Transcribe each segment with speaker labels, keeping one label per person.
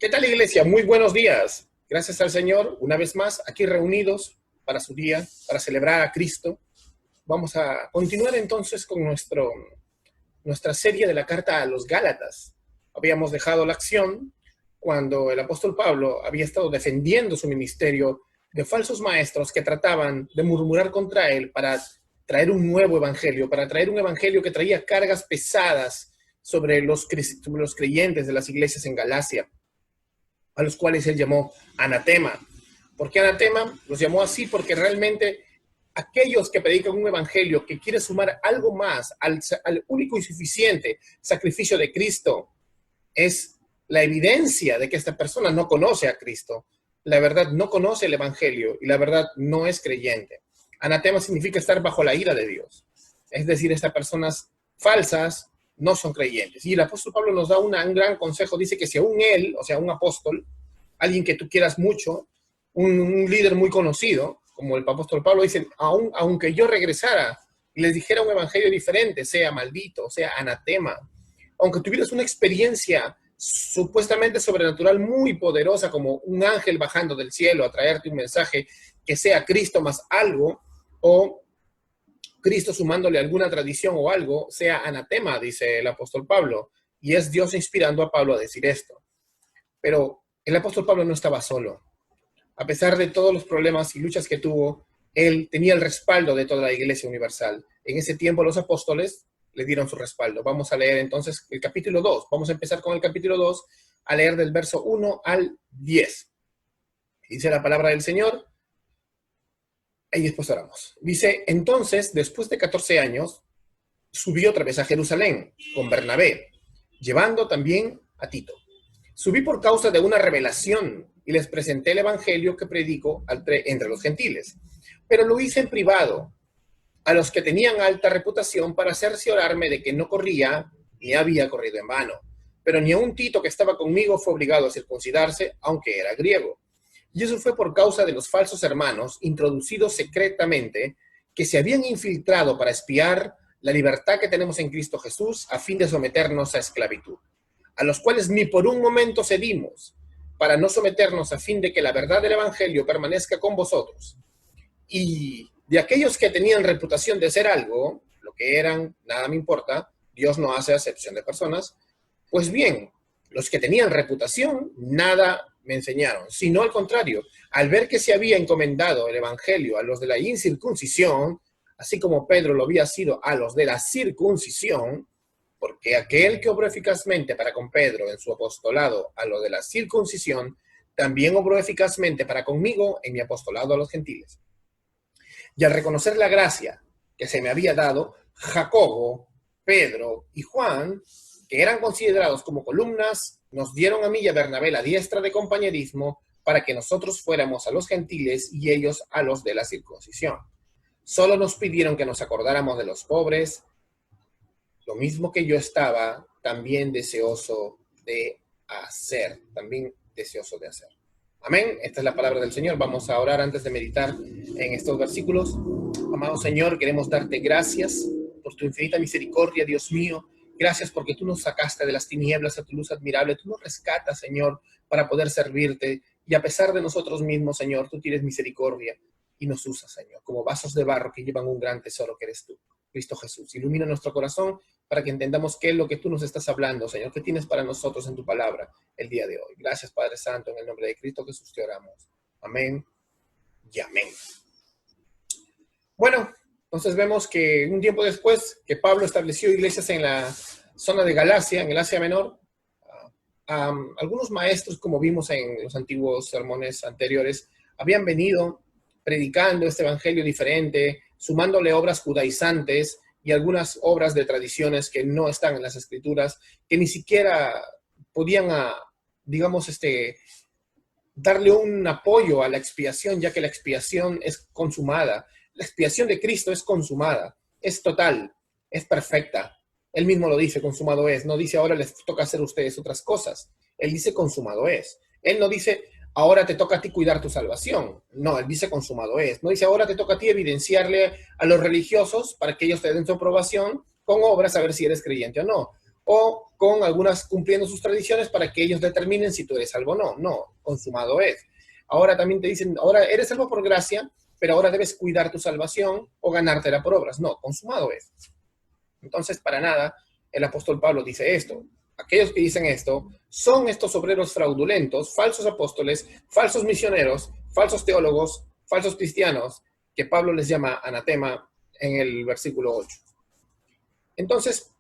Speaker 1: ¿Qué tal, iglesia? Muy buenos días. Gracias al Señor, una vez más, aquí reunidos para su día, para celebrar a Cristo. Vamos a continuar entonces con nuestra serie de la carta a los Gálatas. Habíamos dejado la acción cuando el apóstol Pablo había estado defendiendo su ministerio de falsos maestros que trataban de murmurar contra él para traer un nuevo evangelio, para traer un evangelio que traía cargas pesadas sobre los creyentes de las iglesias en Galacia, a los cuales él llamó anatema. ¿Por qué anatema? Los llamó así porque realmente aquellos que predican un evangelio que quiere sumar algo más al único y suficiente sacrificio de Cristo es la evidencia de que esta persona no conoce a Cristo. La verdad, no conoce el evangelio y la verdad no es creyente. Anatema significa estar bajo la ira de Dios. Es decir, estas personas falsas no son creyentes. Y el apóstol Pablo nos da un gran consejo. Dice que si aún él, o sea, un apóstol, alguien que tú quieras mucho, un líder muy conocido, como el apóstol Pablo, dice, aunque yo regresara y les dijera un evangelio diferente, sea maldito, sea anatema, aunque tuvieras una experiencia supuestamente sobrenatural muy poderosa, como un ángel bajando del cielo a traerte un mensaje que sea Cristo más algo, o Cristo sumándole alguna tradición o algo, sea anatema, dice el apóstol Pablo, y es Dios inspirando a Pablo a decir esto. Pero el apóstol Pablo no estaba solo. A pesar de todos los problemas y luchas que tuvo, él tenía el respaldo de toda la iglesia universal. En ese tiempo los apóstoles le dieron su respaldo. Vamos a leer entonces el capítulo 2. Vamos a empezar con el capítulo 2, a leer del verso 1 al 10. Dice la palabra del Señor, y después oramos. Dice, entonces, después de 14 años, subí otra vez a Jerusalén con Bernabé, llevando también a Tito. Subí por causa de una revelación y les presenté el evangelio que predico entre los gentiles. Pero lo hice en privado a los que tenían alta reputación para cerciorarme de que no corría ni había corrido en vano. Pero ni aun Tito, que estaba conmigo, fue obligado a circuncidarse, aunque era griego. Y eso fue por causa de los falsos hermanos introducidos secretamente que se habían infiltrado para espiar la libertad que tenemos en Cristo Jesús a fin de someternos a esclavitud, a los cuales ni por un momento cedimos, para no someternos a fin de que la verdad del evangelio permanezca con vosotros. Y de aquellos que tenían reputación de ser algo, lo que eran, nada me importa, Dios no hace acepción de personas, pues bien, los que tenían reputación, nada me enseñaron, sino al contrario, al ver que se había encomendado el evangelio a los de la incircuncisión, así como Pedro lo había sido a los de la circuncisión, porque aquel que obró eficazmente para con Pedro en su apostolado a lo de la circuncisión, también obró eficazmente para conmigo en mi apostolado a los gentiles. Y al reconocer la gracia que se me había dado, Jacobo, Pedro y Juan, que eran considerados como columnas, nos dieron a mí y a Bernabé la diestra de compañerismo para que nosotros fuéramos a los gentiles y ellos a los de la circuncisión. Solo nos pidieron que nos acordáramos de los pobres, lo mismo que yo estaba también deseoso de hacer, Amén. Esta es la palabra del Señor. Vamos a orar antes de meditar en estos versículos. Amado Señor, queremos darte gracias por tu infinita misericordia, Dios mío. Gracias porque tú nos sacaste de las tinieblas a tu luz admirable. Tú nos rescatas, Señor, para poder servirte. Y a pesar de nosotros mismos, Señor, tú tienes misericordia y nos usas, Señor, como vasos de barro que llevan un gran tesoro que eres tú, Cristo Jesús. Ilumina nuestro corazón para que entendamos qué es lo que tú nos estás hablando, Señor, qué tienes para nosotros en tu palabra el día de hoy. Gracias, Padre Santo, en el nombre de Cristo Jesús te oramos. Amén y amén. Bueno, entonces vemos que un tiempo después que Pablo estableció iglesias en la zona de Galacia, en el Asia Menor, algunos maestros, como vimos en los antiguos sermones anteriores, habían venido predicando este evangelio diferente, sumándole obras judaizantes y algunas obras de tradiciones que no están en las escrituras, que ni siquiera podían, darle un apoyo a la expiación, ya que la expiación es consumada. La expiación de Cristo es consumada, es total, es perfecta. Él mismo lo dice, consumado es. No dice, ahora les toca hacer a ustedes otras cosas. Él dice, consumado es. Él no dice, ahora te toca a ti cuidar tu salvación. No, él dice, consumado es. No dice, ahora te toca a ti evidenciarle a los religiosos para que ellos te den su aprobación con obras a ver si eres creyente o no. o con algunas cumpliendo sus tradiciones para que ellos determinen si tú eres salvo o no. No, consumado es. Ahora también te dicen, ahora eres salvo por gracia, pero ahora debes cuidar tu salvación o ganártela por obras. No, consumado es. Entonces, para nada, el apóstol Pablo dice esto. Aquellos que dicen esto son estos obreros fraudulentos, falsos apóstoles, falsos misioneros, falsos teólogos, falsos cristianos, que Pablo les llama anatema en el versículo 8. Entonces,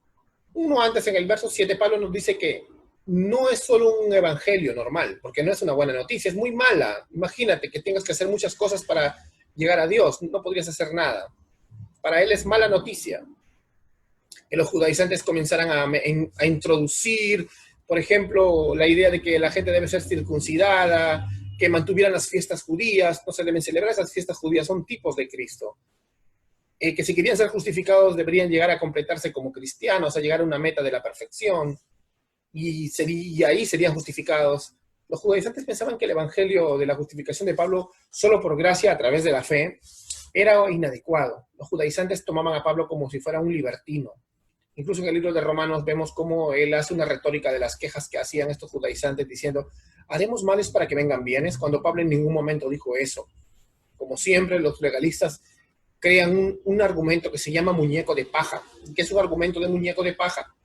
Speaker 1: uno antes en el verso 7, Pablo nos dice que no es solo un evangelio normal, porque no es una buena noticia, es muy mala. Imagínate que tengas que hacer muchas cosas para llegar a Dios, no podrías hacer nada. Para él es mala noticia que los judaizantes comenzaran a introducir, por ejemplo, la idea de que la gente debe ser circuncidada, que mantuvieran las fiestas judías, no se deben celebrar esas fiestas judías, son tipos de Cristo. Que si querían ser justificados deberían llegar a completarse como cristianos, a llegar a una meta de la perfección, y ahí serían justificados. Los judaizantes pensaban que el evangelio de la justificación de Pablo, solo por gracia a través de la fe, era inadecuado. Los judaizantes tomaban a Pablo como si fuera un libertino. Incluso en el libro de Romanos vemos cómo él hace una retórica de las quejas que hacían estos judaizantes diciendo, ¿haremos males para que vengan bienes? Cuando Pablo en ningún momento dijo eso. Como siempre, los legalistas crean un argumento que se llama muñeco de paja. ¿Qué es un argumento de muñeco de paja?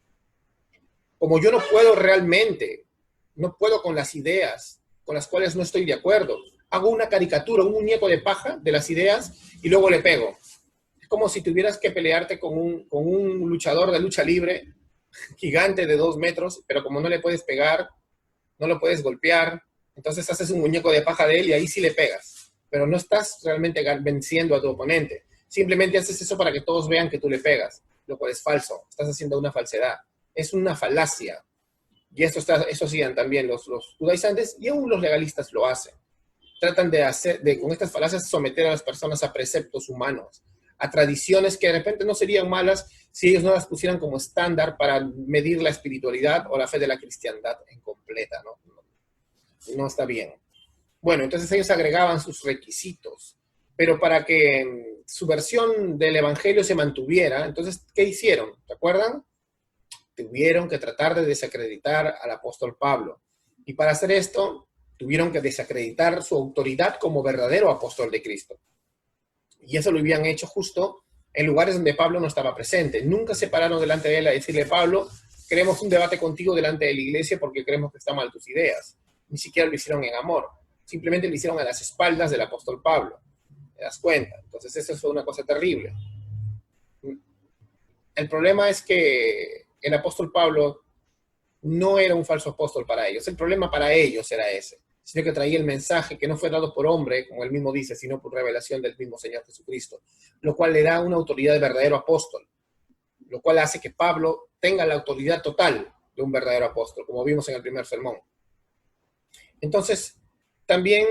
Speaker 1: Como yo no puedo realmente, no puedo con las ideas con las cuales no estoy de acuerdo, hago una caricatura, un muñeco de paja de las ideas y luego le pego. Es como si tuvieras que pelearte con un luchador de lucha libre gigante de 2 metros, pero como no le puedes pegar, no lo puedes golpear, entonces haces un muñeco de paja de él y ahí sí le pegas. Pero no estás realmente venciendo a tu oponente. Simplemente haces eso para que todos vean que tú le pegas, lo cual es falso. Estás haciendo una falsedad. Es una falacia. Y eso hacían también los judaizantes y aún los legalistas lo hacen. Tratan con estas falacias, someter a las personas a preceptos humanos, a tradiciones que de repente no serían malas si ellos no las pusieran como estándar para medir la espiritualidad o la fe de la cristiandad en completa, ¿no? No está bien. Bueno, entonces ellos agregaban sus requisitos, pero para que su versión del evangelio se mantuviera, entonces, ¿qué hicieron? ¿Te acuerdan? Tuvieron que tratar de desacreditar al apóstol Pablo. Y para hacer esto, tuvieron que desacreditar su autoridad como verdadero apóstol de Cristo. Y eso lo habían hecho justo en lugares donde Pablo no estaba presente. Nunca se pararon delante de él a decirle, Pablo, queremos un debate contigo delante de la iglesia porque creemos que están mal tus ideas. Ni siquiera lo hicieron en amor. Simplemente lo hicieron a las espaldas del apóstol Pablo. ¿Te das cuenta? Entonces eso fue una cosa terrible. El problema es que el apóstol Pablo no era un falso apóstol para ellos. El problema para ellos era ese, sino que traía el mensaje que no fue dado por hombre, como él mismo dice, sino por revelación del mismo Señor Jesucristo, lo cual le da una autoridad de verdadero apóstol, lo cual hace que Pablo tenga la autoridad total de un verdadero apóstol, como vimos en el primer sermón. Entonces, también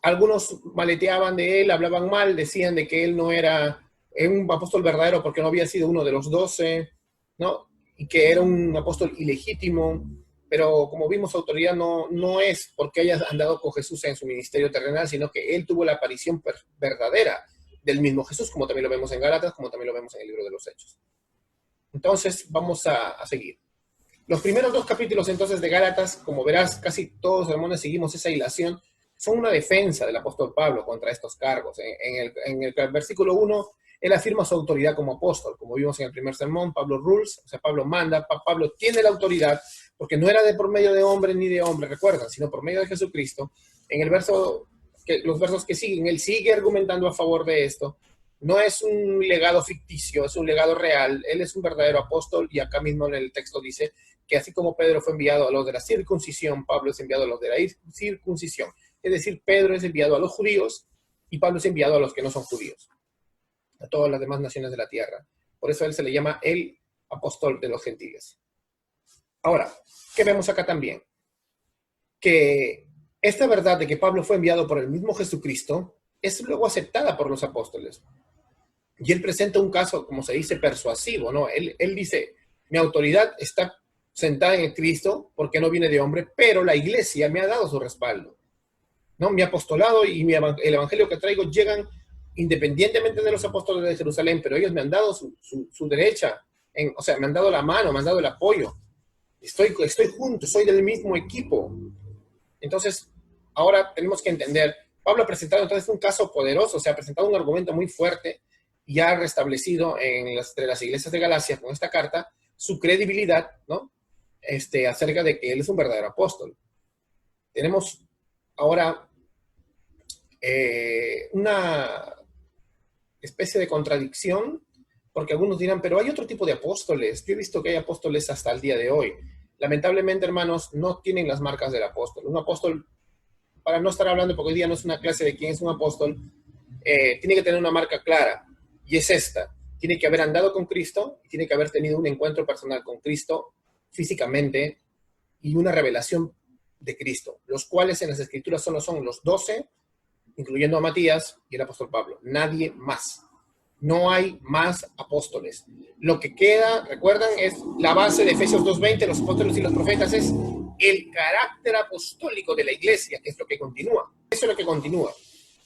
Speaker 1: algunos maleteaban de él, hablaban mal, decían de que él no era un apóstol verdadero porque no había sido uno de los 12, ¿no? Y que era un apóstol ilegítimo, pero como vimos, su autoridad no es porque haya andado con Jesús en su ministerio terrenal, sino que él tuvo la aparición verdadera del mismo Jesús, como también lo vemos en Gálatas, como también lo vemos en el libro de los Hechos. Entonces, vamos a seguir. Los primeros 2 capítulos entonces de Gálatas, como verás, casi todos los sermones seguimos esa hilación, son una defensa del apóstol Pablo contra estos cargos. En el versículo 1, él afirma su autoridad como apóstol. Como vimos en el primer sermón, Pablo rules, o sea, Pablo manda, Pablo tiene la autoridad, porque no era por medio de hombre ni de hombre, recuerdan, sino por medio de Jesucristo. En los versos que siguen, él sigue argumentando a favor de esto. No es un legado ficticio, es un legado real. Él es un verdadero apóstol y acá mismo en el texto dice que así como Pedro fue enviado a los de la circuncisión, Pablo es enviado a los de la circuncisión. Es decir, Pedro es enviado a los judíos y Pablo es enviado a los que no son judíos, a todas las demás naciones de la tierra. Por eso él se le llama el apóstol de los gentiles. Ahora, ¿qué vemos acá también? Que esta verdad de que Pablo fue enviado por el mismo Jesucristo es luego aceptada por los apóstoles. Y él presenta un caso, como se dice, persuasivo, ¿no? Él dice, mi autoridad está sentada en el Cristo porque no viene de hombre, pero la iglesia me ha dado su respaldo, ¿no? Mi apostolado y el evangelio que traigo llegan independientemente de los apóstoles de Jerusalén, pero ellos me han dado su derecha o sea, me han dado la mano, me han dado el apoyo. Estoy junto, soy del mismo equipo. Entonces, ahora tenemos que entender, Pablo ha presentado entonces un caso poderoso, o sea, ha presentado un argumento muy fuerte y ha restablecido entre las iglesias de Galacia con esta carta su credibilidad, ¿no? Acerca de que él es un verdadero apóstol. Tenemos ahora una especie de contradicción, porque algunos dirán, pero hay otro tipo de apóstoles. Yo he visto que hay apóstoles hasta el día de hoy. Lamentablemente, hermanos, no tienen las marcas del apóstol. Un apóstol, para no estar hablando, porque hoy día no es una clase de quién es un apóstol, tiene que tener una marca clara, y es esta. Tiene que haber andado con Cristo, y tiene que haber tenido un encuentro personal con Cristo físicamente, y una revelación de Cristo, los cuales en las Escrituras solo son los 12, incluyendo a Matías y el apóstol Pablo. Nadie más. No hay más apóstoles. Lo que queda, recuerdan, es la base de Efesios 2:20, los apóstoles y los profetas, es el carácter apostólico de la iglesia, que es lo que continúa. Eso es lo que continúa.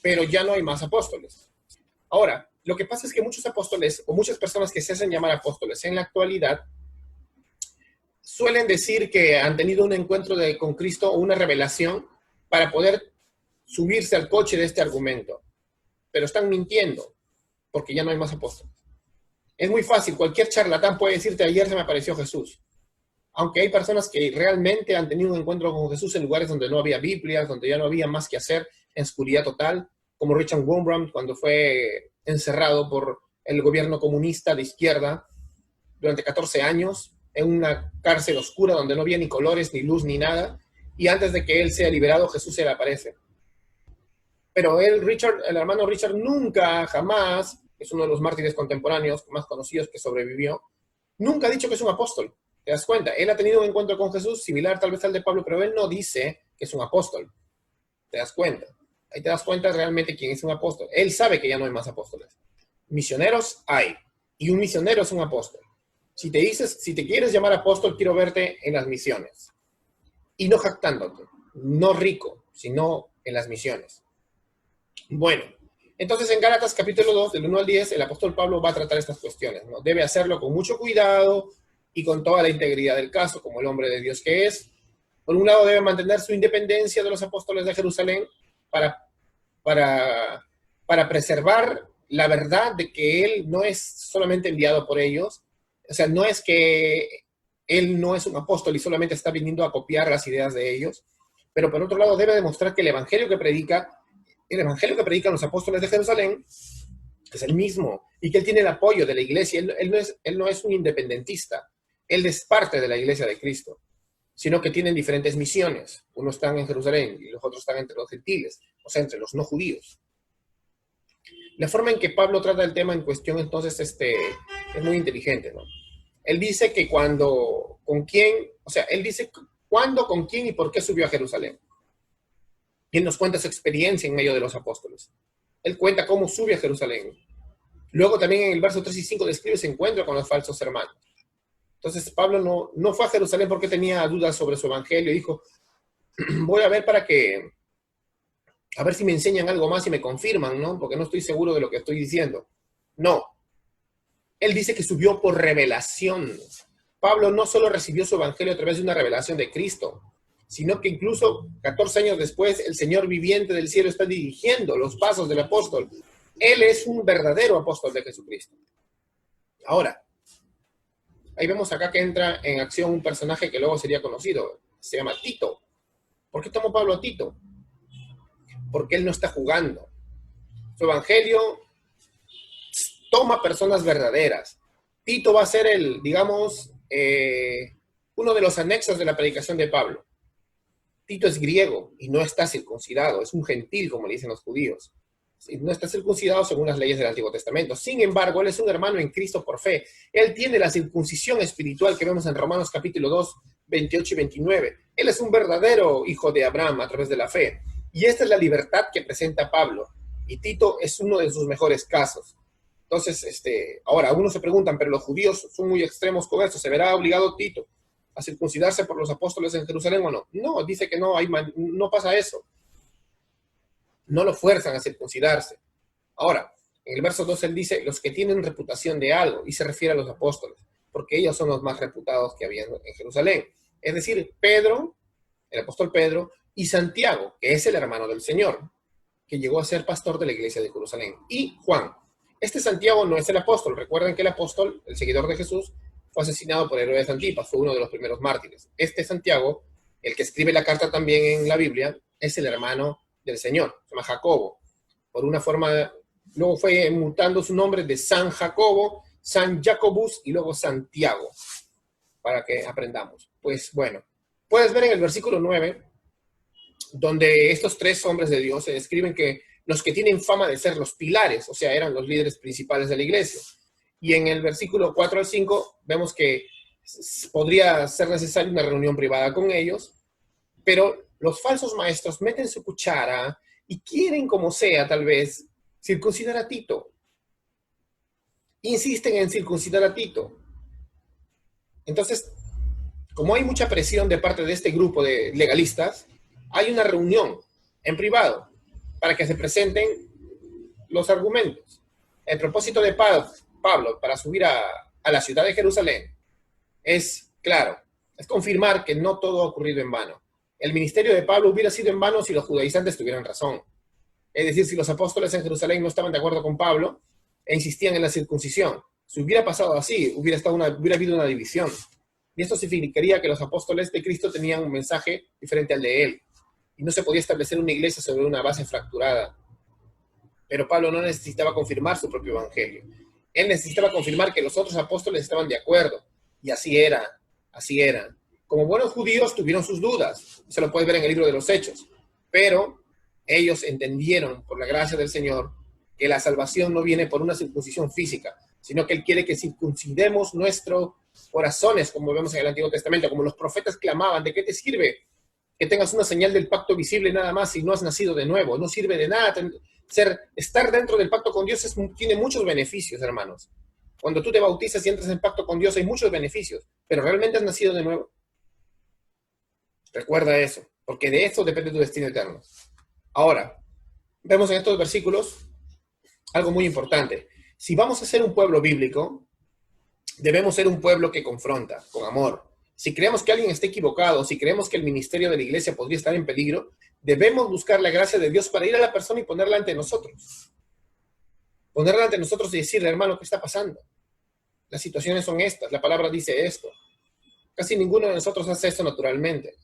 Speaker 1: Pero ya no hay más apóstoles. Ahora, lo que pasa es que muchos apóstoles, o muchas personas que se hacen llamar apóstoles en la actualidad, suelen decir que han tenido un encuentro con Cristo o una revelación para poder subirse al coche de este argumento. Pero están mintiendo, porque ya no hay más apóstoles. Es muy fácil, cualquier charlatán puede decirte, ayer se me apareció Jesús. Aunque hay personas que realmente han tenido un encuentro con Jesús en lugares donde no había Biblias, donde ya no había más que hacer, en oscuridad total, como Richard Wurmbrand cuando fue encerrado por el gobierno comunista de izquierda durante 14 años en una cárcel oscura donde no había ni colores, ni luz, ni nada, y antes de que él sea liberado, Jesús se le aparece. Pero el hermano Richard, nunca, jamás, es uno de los mártires contemporáneos más conocidos que sobrevivió, nunca ha dicho que es un apóstol. ¿Te das cuenta? Él ha tenido un encuentro con Jesús similar tal vez al de Pablo, pero él no dice que es un apóstol. ¿Te das cuenta? Ahí te das cuenta realmente quién es un apóstol. Él sabe que ya no hay más apóstoles. Misioneros hay, y un misionero es un apóstol. Si te quieres llamar apóstol, quiero verte en las misiones. Y no jactándote, no rico, sino en las misiones. Bueno, entonces en Gálatas capítulo 2, del 1 al 10, el apóstol Pablo va a tratar estas cuestiones, ¿no? Debe hacerlo con mucho cuidado y con toda la integridad del caso, como el hombre de Dios que es. Por un lado, debe mantener su independencia de los apóstoles de Jerusalén para preservar la verdad de que él no es solamente enviado por ellos. O sea, no es que él no es un apóstol y solamente está viniendo a copiar las ideas de ellos, pero por otro lado debe demostrar que el evangelio que predican los apóstoles de Jerusalén es el mismo y que él tiene el apoyo de la iglesia. Él no es un independentista, él es parte de la iglesia de Cristo, sino que tienen diferentes misiones. Unos están en Jerusalén y los otros están entre los gentiles, o sea, entre los no judíos. La forma en que Pablo trata el tema en cuestión, entonces, es muy inteligente, ¿no? Él dice que cuándo, con quién y por qué subió a Jerusalén. Y él nos cuenta su experiencia en medio de los apóstoles. Él cuenta cómo sube a Jerusalén. Luego también en el verso 3 y 5 describe ese encuentro con los falsos hermanos. Entonces Pablo no fue a Jerusalén porque tenía dudas sobre su evangelio. Dijo, voy a ver a ver si me enseñan algo más y me confirman, ¿no? Porque no estoy seguro de lo que estoy diciendo. No. Él dice que subió por revelación. Pablo no solo recibió su evangelio a través de una revelación de Cristo, sino que incluso 14 años después el Señor viviente del cielo está dirigiendo los pasos del apóstol. Él es un verdadero apóstol de Jesucristo. Ahora, ahí vemos acá que entra en acción un personaje que luego sería conocido. Se llama Tito. ¿Por qué tomó Pablo a Tito? Porque él no está jugando. Su evangelio toma personas verdaderas. Tito va a ser uno de los anexos de la predicación de Pablo. Tito es griego y no está circuncidado, es un gentil, como le dicen los judíos. No está circuncidado según las leyes del Antiguo Testamento. Sin embargo, él es un hermano en Cristo por fe. Él tiene la circuncisión espiritual que vemos en Romanos capítulo 2, 28 y 29. Él es un verdadero hijo de Abraham a través de la fe. Y esta es la libertad que presenta Pablo. Y Tito es uno de sus mejores casos. Entonces, ahora, algunos se preguntan, pero los judíos son muy extremos con esto. ¿Se verá obligado Tito a circuncidarse por los apóstoles en Jerusalén o no? No, dice que no pasa eso. No lo fuerzan a circuncidarse. Ahora, en el verso 2 él dice, los que tienen reputación de algo, y se refiere a los apóstoles. porque ellos son los más reputados que había en Jerusalén. Es decir, Pedro, el apóstol Pedro, y Santiago, que es el hermano del Señor, que llegó a ser pastor de la iglesia de Jerusalén, y Juan. Este Santiago no es el apóstol. Recuerden que el apóstol, el seguidor de Jesús, fue asesinado por Herodes Antipas, fue uno de los primeros mártires. Este Santiago, el que escribe la carta también en la Biblia, es el hermano del Señor, se llama Jacobo. Por una forma, luego fue mutando su nombre de San Jacobo, San Jacobus y luego Santiago, para que aprendamos. Pues bueno, puedes ver en el versículo 9, donde estos tres hombres de Dios se describen que los que tienen fama de ser los pilares, o sea, eran los líderes principales de la iglesia. Y en el versículo 4 al 5 vemos que podría ser necesaria una reunión privada con ellos, pero los falsos maestros meten su cuchara y quieren, como sea, tal vez, circuncidar a Tito. Insisten en circuncidar a Tito. Entonces, como hay mucha presión de parte de este grupo de legalistas, hay una reunión en privado para que se presenten los argumentos. El propósito de Pablo para subir a la ciudad de Jerusalén es, claro, es confirmar que no todo ha ocurrido en vano. El ministerio de Pablo hubiera sido en vano si los judaizantes tuvieran razón. Es decir, si los apóstoles en Jerusalén no estaban de acuerdo con Pablo e insistían en la circuncisión. Si hubiera pasado así, hubiera habido una división. Y esto significaría que los apóstoles de Cristo tenían un mensaje diferente al de él. Y no se podía establecer una iglesia sobre una base fracturada. Pero Pablo no necesitaba confirmar su propio evangelio. Él necesitaba confirmar que los otros apóstoles estaban de acuerdo. Y así era, así era. Como buenos judíos tuvieron sus dudas. Se lo puedes ver en el libro de los Hechos. Pero ellos entendieron, por la gracia del Señor, que la salvación no viene por una circuncisión física, sino que Él quiere que circuncidemos nuestros corazones, como vemos en el Antiguo Testamento, como los profetas clamaban. ¿De qué te sirve que tengas una señal del pacto visible nada más si no has nacido de nuevo? No sirve de nada. Estar dentro del pacto con Dios tiene muchos beneficios, hermanos. Cuando tú te bautizas y entras en pacto con Dios hay muchos beneficios, pero ¿realmente has nacido de nuevo? Recuerda eso, porque de esto depende tu destino eterno. Ahora, vemos en estos versículos algo muy importante. Si vamos a ser un pueblo bíblico, debemos ser un pueblo que confronta con amor. Si creemos que alguien está equivocado, si creemos que el ministerio de la iglesia podría estar en peligro, debemos buscar la gracia de Dios para ir a la persona y ponerla ante nosotros. Ponerla ante nosotros y decirle, hermano, ¿qué está pasando? Las situaciones son estas, la palabra dice esto. Casi ninguno de nosotros hace esto naturalmente,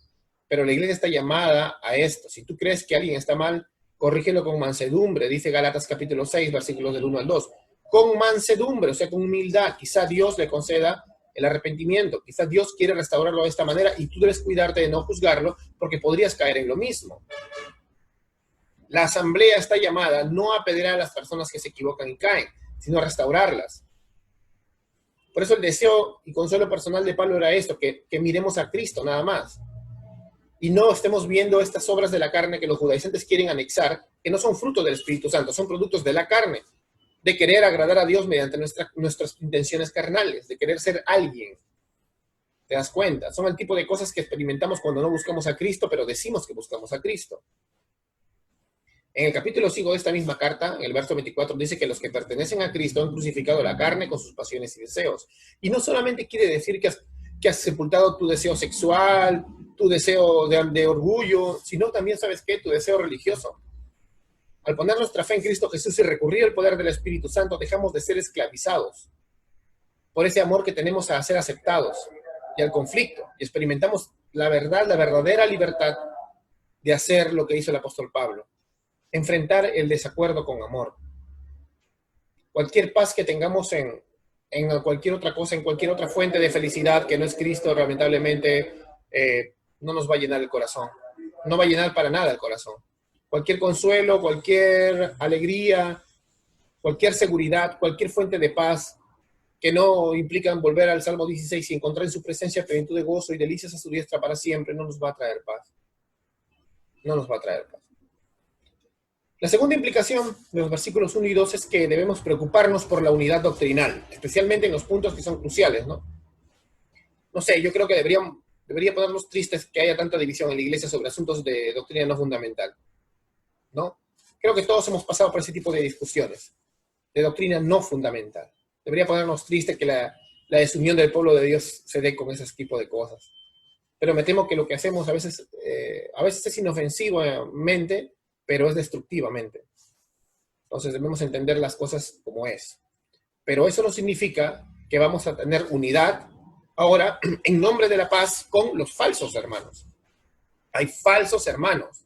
Speaker 1: pero la iglesia está llamada a esto. Si tú crees que alguien está mal, corrígelo con mansedumbre, dice Gálatas capítulo 6, versículos del 1 al 2. Con mansedumbre, o sea, con humildad. Quizá Dios le conceda el arrepentimiento. Quizá Dios quiere restaurarlo de esta manera y tú debes cuidarte de no juzgarlo porque podrías caer en lo mismo. La asamblea está llamada no a apedrear a las personas que se equivocan y caen, sino a restaurarlas. Por eso el deseo y consuelo personal de Pablo era esto, que miremos a Cristo nada más. Y no estemos viendo estas obras de la carne que los judaizantes quieren anexar, que no son fruto del Espíritu Santo, son productos de la carne, de querer agradar a Dios mediante nuestras intenciones carnales, de querer ser alguien. ¿Te das cuenta? Son el tipo de cosas que experimentamos cuando no buscamos a Cristo, pero decimos que buscamos a Cristo. En el capítulo 5 de esta misma carta, en el verso 24, dice que los que pertenecen a Cristo han crucificado la carne con sus pasiones y deseos. Y no solamente quiere decir que has sepultado tu deseo sexual, tu deseo de orgullo, sino también, ¿sabes qué? Tu deseo religioso. Al poner nuestra fe en Cristo Jesús y recurrir al poder del Espíritu Santo, dejamos de ser esclavizados por ese amor que tenemos a ser aceptados y al conflicto. Y experimentamos la verdad, la verdadera libertad de hacer lo que hizo el apóstol Pablo. Enfrentar el desacuerdo con amor. Cualquier paz que tengamos en cualquier otra cosa, en cualquier otra fuente de felicidad que no es Cristo, lamentablemente no nos va a llenar el corazón. No va a llenar para nada el corazón. Cualquier consuelo, cualquier alegría, cualquier seguridad, cualquier fuente de paz que no implican volver al Salmo 16 y encontrar en su presencia plenitud de gozo y delicias a su diestra para siempre, no nos va a traer paz. No nos va a traer paz. La segunda implicación de los versículos 1 y 2 es que debemos preocuparnos por la unidad doctrinal, especialmente en los puntos que son cruciales, ¿no? No sé, yo creo que debería ponernos tristes que haya tanta división en la iglesia sobre asuntos de doctrina no fundamental, ¿no? Creo que todos hemos pasado por ese tipo de discusiones, de doctrina no fundamental. Debería ponernos tristes que la la desunión del pueblo de Dios se dé con ese tipo de cosas. Pero me temo que lo que hacemos a veces es inofensivamente, pero es destructivamente. Entonces debemos entender las cosas como es. Pero eso no significa que vamos a tener unidad ahora en nombre de la paz con los falsos hermanos. Hay falsos hermanos.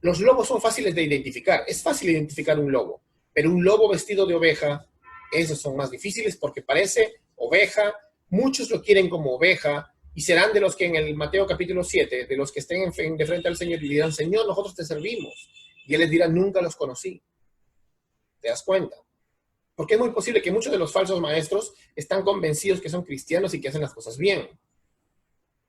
Speaker 1: Los lobos son fáciles de identificar. Es fácil identificar un lobo, pero un lobo vestido de oveja, esos son más difíciles porque parece oveja. Muchos lo quieren como oveja y serán de los que en el Mateo capítulo 7, de los que estén de frente al Señor y dirán, Señor, nosotros te servimos. Y Él les dirá, nunca los conocí. ¿Te das cuenta? Porque es muy posible que muchos de los falsos maestros están convencidos que son cristianos y que hacen las cosas bien.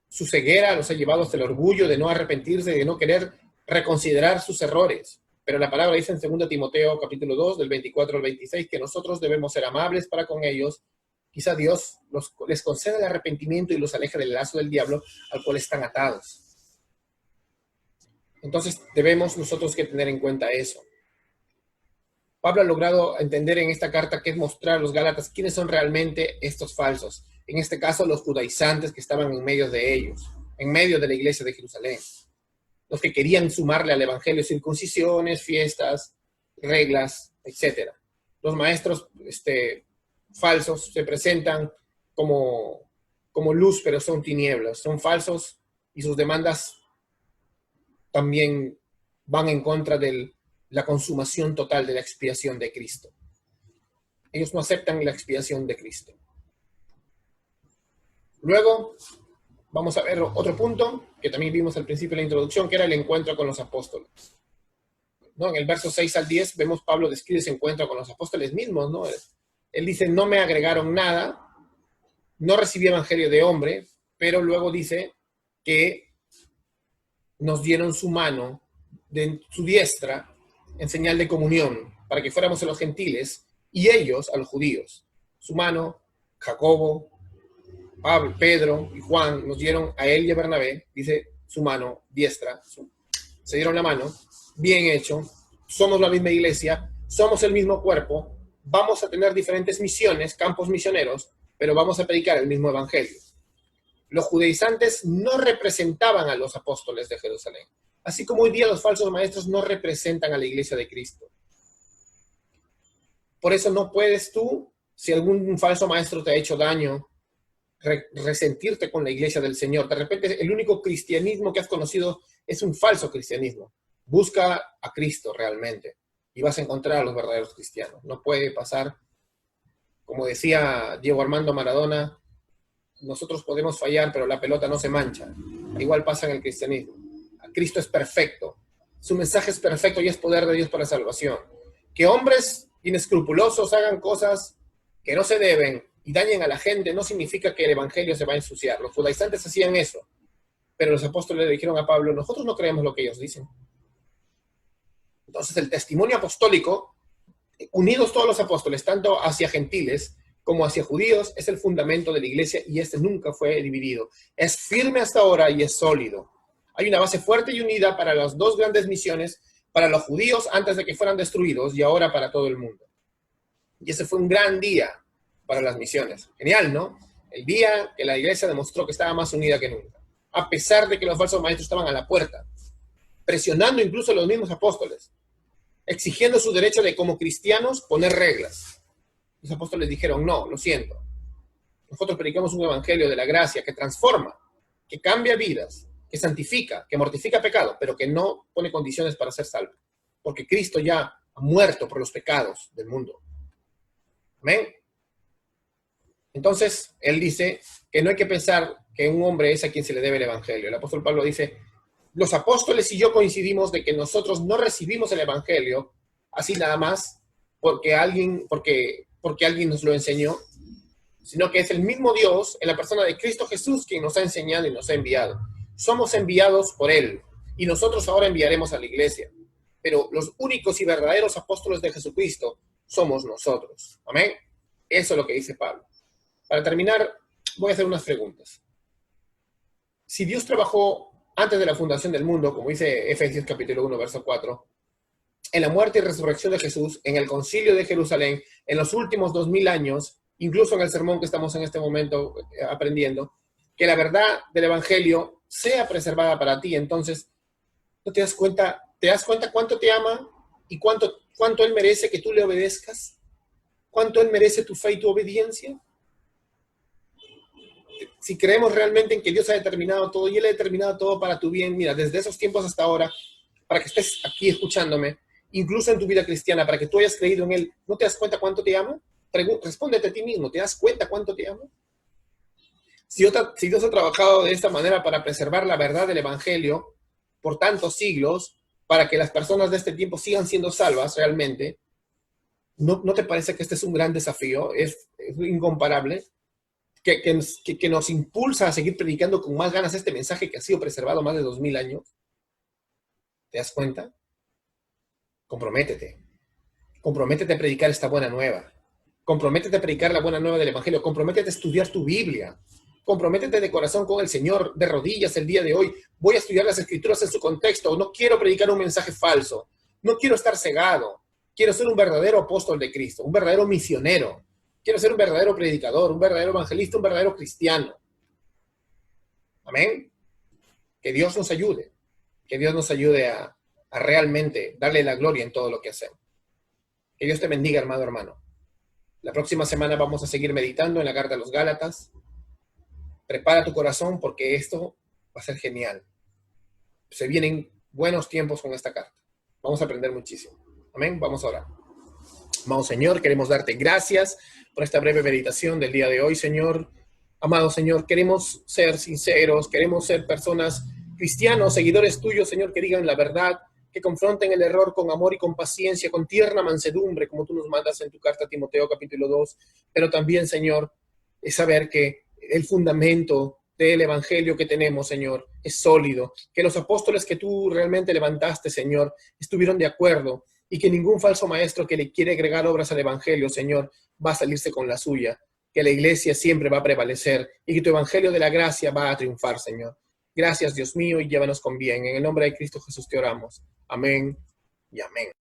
Speaker 1: Su ceguera los ha llevado hasta el orgullo de no arrepentirse, de no querer reconsiderar sus errores. Pero la palabra dice en 2 Timoteo capítulo 2, del 24 al 26, que nosotros debemos ser amables para con ellos. Quizá Dios les conceda el arrepentimiento y los aleje del lazo del diablo al cual están atados. Entonces debemos nosotros que tener en cuenta eso. Pablo ha logrado entender en esta carta que es mostrar a los gálatas quiénes son realmente estos falsos. En este caso, los judaizantes que estaban en medio de ellos, en medio de la iglesia de Jerusalén. Los que querían sumarle al evangelio circuncisiones, fiestas, reglas, etc. Los maestros falsos se presentan como luz, pero son tinieblas. Son falsos y sus demandas también van en contra de la consumación total de la expiación de Cristo. Ellos no aceptan la expiación de Cristo. Luego, vamos a ver otro punto que también vimos al principio de la introducción, que era el encuentro con los apóstoles. ¿No? En el verso 6 al 10 vemos Pablo describe ese encuentro con los apóstoles mismos, ¿no? Él dice, no me agregaron nada, no recibí evangelio de hombre, pero luego dice que nos dieron su mano, de su diestra, en señal de comunión, para que fuéramos a los gentiles y ellos a los judíos. Su mano, Jacobo, Pablo, Pedro y Juan nos dieron a él y a Bernabé, dice su mano diestra, se dieron la mano, bien hecho, somos la misma iglesia, somos el mismo cuerpo, vamos a tener diferentes misiones, campos misioneros, pero vamos a predicar el mismo evangelio. Los judaizantes no representaban a los apóstoles de Jerusalén, así como hoy día los falsos maestros no representan a la iglesia de Cristo. Por eso no puedes tú, si algún falso maestro te ha hecho daño, resentirte con la iglesia del Señor. De repente el único cristianismo que has conocido es un falso cristianismo. Busca a Cristo realmente y vas a encontrar a los verdaderos cristianos. No puede pasar, como decía Diego Armando Maradona, nosotros podemos fallar, pero la pelota no se mancha. Igual pasa en el cristianismo. Cristo es perfecto. Su mensaje es perfecto y es poder de Dios para salvación. Que hombres inescrupulosos hagan cosas que no se deben y dañen a la gente no significa que el evangelio se va a ensuciar. Los judaizantes hacían eso, pero los apóstoles le dijeron a Pablo, nosotros no creemos lo que ellos dicen. Entonces el testimonio apostólico, unidos todos los apóstoles, tanto hacia gentiles como hacia judíos, es el fundamento de la iglesia y este nunca fue dividido. Es firme hasta ahora y es sólido. Hay una base fuerte y unida para las dos grandes misiones, para los judíos antes de que fueran destruidos y ahora para todo el mundo. Y ese fue un gran día para las misiones. Genial, ¿no? El día que la iglesia demostró que estaba más unida que nunca, a pesar de que los falsos maestros estaban a la puerta, presionando incluso a los mismos apóstoles, exigiendo su derecho de, como cristianos, poner reglas. Los apóstoles dijeron, no, lo siento. Nosotros predicamos un evangelio de la gracia que transforma, que cambia vidas, que santifica, que mortifica pecado, pero que no pone condiciones para ser salvo. Porque Cristo ya ha muerto por los pecados del mundo. Amén. Entonces, él dice que no hay que pensar que un hombre es a quien se le debe el evangelio. El apóstol Pablo dice, los apóstoles y yo coincidimos de que nosotros no recibimos el evangelio así nada más porque alguien nos lo enseñó, sino que es el mismo Dios en la persona de Cristo Jesús quien nos ha enseñado y nos ha enviado. Somos enviados por Él y nosotros ahora enviaremos a la iglesia. Pero los únicos y verdaderos apóstoles de Jesucristo somos nosotros. Amén. Eso es lo que dice Pablo. Para terminar, voy a hacer unas preguntas. Si Dios trabajó antes de la fundación del mundo, como dice Efesios capítulo 1, verso 4, en la muerte y resurrección de Jesús, en el concilio de Jerusalén, en los últimos 2000 años, incluso en el sermón que estamos en este momento aprendiendo, que la verdad del Evangelio sea preservada para ti. Entonces, ¿no te das cuenta? ¿Te das cuenta cuánto te ama y cuánto Él merece que tú le obedezcas? ¿Cuánto Él merece tu fe y tu obediencia? Si creemos realmente en que Dios ha determinado todo y Él ha determinado todo para tu bien, mira, desde esos tiempos hasta ahora, para que estés aquí escuchándome, incluso en tu vida cristiana, para que tú hayas creído en Él, ¿no te das cuenta cuánto te ama? Respóndete a ti mismo, ¿te das cuenta cuánto te ama? Si Dios ha trabajado de esta manera para preservar la verdad del Evangelio por tantos siglos, para que las personas de este tiempo sigan siendo salvas realmente, ¿no te parece que este es un gran desafío? Es incomparable. Que nos impulsa a seguir predicando con más ganas este mensaje que ha sido preservado más de 2000 años. ¿Te das cuenta? Comprométete. Comprométete a predicar esta buena nueva. Comprométete a predicar la buena nueva del Evangelio. Comprométete a estudiar tu Biblia. Comprométete de corazón con el Señor, de rodillas el día de hoy. Voy a estudiar las Escrituras en su contexto. No quiero predicar un mensaje falso. No quiero estar cegado. Quiero ser un verdadero apóstol de Cristo, un verdadero misionero. Quiero ser un verdadero predicador, un verdadero evangelista, un verdadero cristiano. Amén. Que Dios nos ayude. Que Dios nos ayude a realmente darle la gloria en todo lo que hacemos. Que Dios te bendiga, hermano. La próxima semana vamos a seguir meditando en la carta a los Gálatas. Prepara tu corazón porque esto va a ser genial. Se vienen buenos tiempos con esta carta. Vamos a aprender muchísimo. Amén. Vamos a orar. Amado Señor, queremos darte gracias por esta breve meditación del día de hoy, Señor. Amado Señor, queremos ser sinceros, queremos ser personas cristianos, seguidores tuyos, Señor, que digan la verdad, que confronten el error con amor y con paciencia, con tierna mansedumbre, como tú nos mandas en tu carta a Timoteo capítulo 2, pero también, Señor, es saber que el fundamento del evangelio que tenemos, Señor, es sólido, que los apóstoles que tú realmente levantaste, Señor, estuvieron de acuerdo y que ningún falso maestro que le quiere agregar obras al evangelio, Señor, va a salirse con la suya, que la iglesia siempre va a prevalecer y que tu evangelio de la gracia va a triunfar, Señor. Gracias, Dios mío, y llévanos con bien. En el nombre de Cristo Jesús te oramos. Amén y amén.